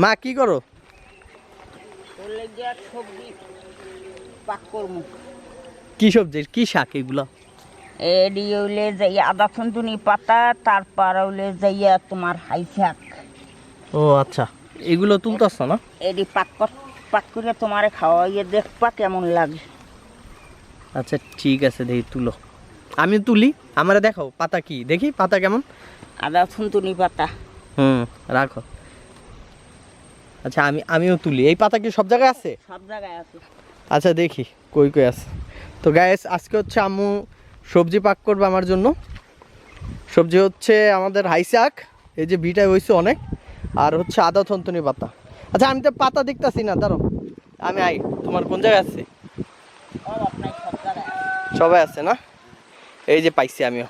মা কি করো? সবজি পাক করবো। কি সবজি, কি শাক এগুলো? এডি হইলে যাইয়া আদা থুনতুনি পাতা, তারপর হইলে যাইয়া তোমার হাই শাক। ও আচ্ছা, এগুলো তুলতেছ না? এডি পাক করে তোমারে খাওয়াইয়ে দেখবা কেমন লাগে। আচ্ছা ঠিক আছে, দেখি তুলো। আমি তুলি, আমারে দেখাও পাতা কি দেখি, পাতা কেমন। আদা থুনতুনি পাতা। রাখো। আচ্ছা আমিও তুলি। এই পাতা কি সব জায়গায় আছে? সব জায়গায় আছে। আচ্ছা দেখি কই কই আছে। তো গাইস, আজকে হচ্ছে আম্মু সবজি পাক করবে আমার জন্য। সবজি হচ্ছে আমাদের হাই শাক, এই যে বিটায় হয়েছে অনেক, আর হচ্ছে আদা থন্তনি পাতা। আচ্ছা আমি তো পাতা দেখতাছি না, দাঁড়ো আমি আই। তোমার কোন জায়গায় আছে? সবাই আছে না? এই যে পাইছি আমিও।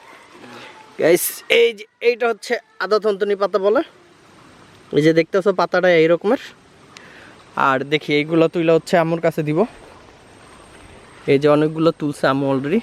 গাইস এই যে এইটা হচ্ছে আদা থন্তনি পাতা বলে। এই যে দেখতেছো পাতাটা এই রকমের। আর দেখি এইগুলো তুইলা হচ্ছে আম্মুর কাছে দিব। এই যে অনেকগুলো তুলছে আম্মু অলরেডি।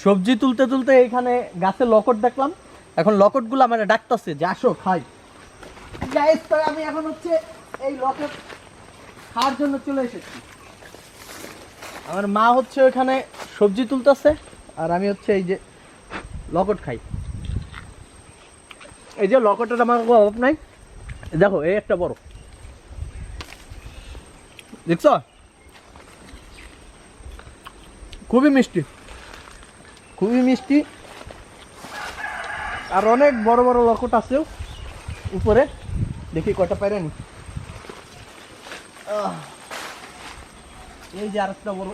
সবজি তুলতে তুলতে এখানে গাছে লকট দেখলাম। এখন লকটগুলো আমার ডাকতেছে যে আসো খাই। গাইস তো আমি এখন হচ্ছে এই লকট খাওয়ার জন্য চলে এসেছি। আমার মা হচ্ছে ওখানে সবজি তুলতেছে, আর আমি হচ্ছে এই যে লকট খাই। এই যে লকটের আমার অভাব নাই। দেখো এই একটা বড়, দেখছ? খুবই মিষ্টি, খুবই মিষ্টি। আর অনেক বড় বড় লকট আছে উপরে, দেখি কটা পাইরানি। এই যে আরেকটা বড়।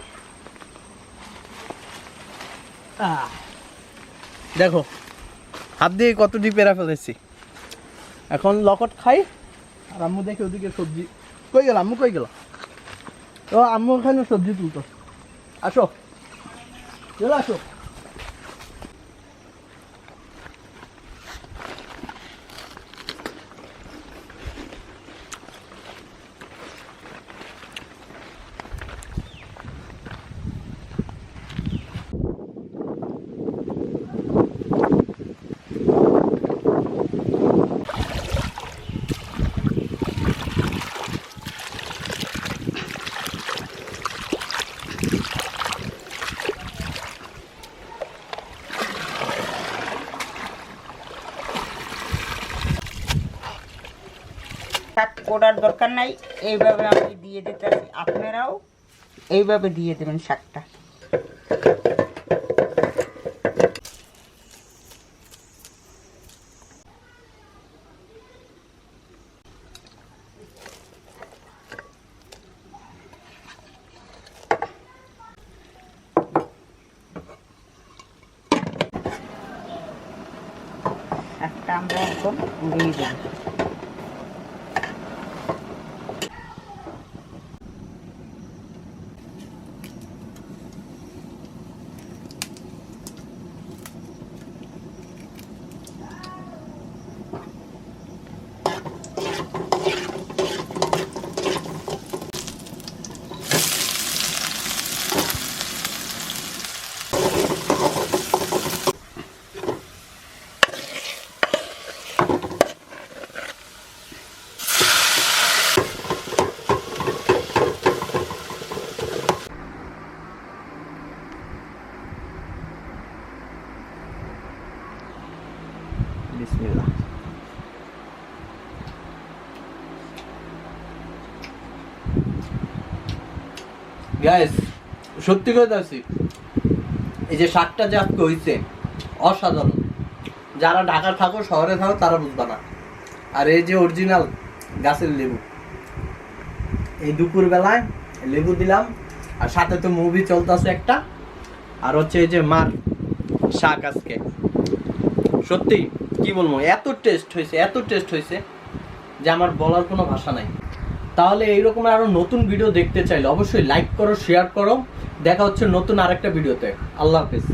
দেখো হাত দিয়ে কতটি পেরা ফেলেছি। এখন লকট খাই, আর আম্মু দেখে ওদিকে সবজি। কই গেল আম্মু, কই গেল? তো আম্মু ওখানে সবজি তুলতো। আসো চলো আসো। শাক করার দরকার নাই, এইভাবে আমি দিয়ে দিতে। আপনারাও এইভাবে দিয়ে দেবেন শাকটা। শাকটা আমরা একদম উড়িয়ে দেব। গাইস সত্যি কথা বলছি, এই যে শাকটা যে আজকে হইছে অসাধারণ। যারা ঢাকা থাকো শহরে থাকো তারা বুঝবা না। আর এই যে অরিজিনাল গাছের লেবু, এই দুপুর বেলায় লেবু দিলাম, আর সাথে তো মুভি চলতেছে একটা, আর হচ্ছে এই যে মার শাক আজকে। সত্যি কি বলবো, এত টেস্ট হয়েছে যে আমার বলার কোনো ভাষা নাই। তাহলে এইরকম আরো নতুন ভিডিও দেখতে চাইলে অবশ্যই লাইক করো, শেয়ার করো। দেখা হচ্ছে নতুন আরেকটা ভিডিওতে। আল্লাহ হাফেজ।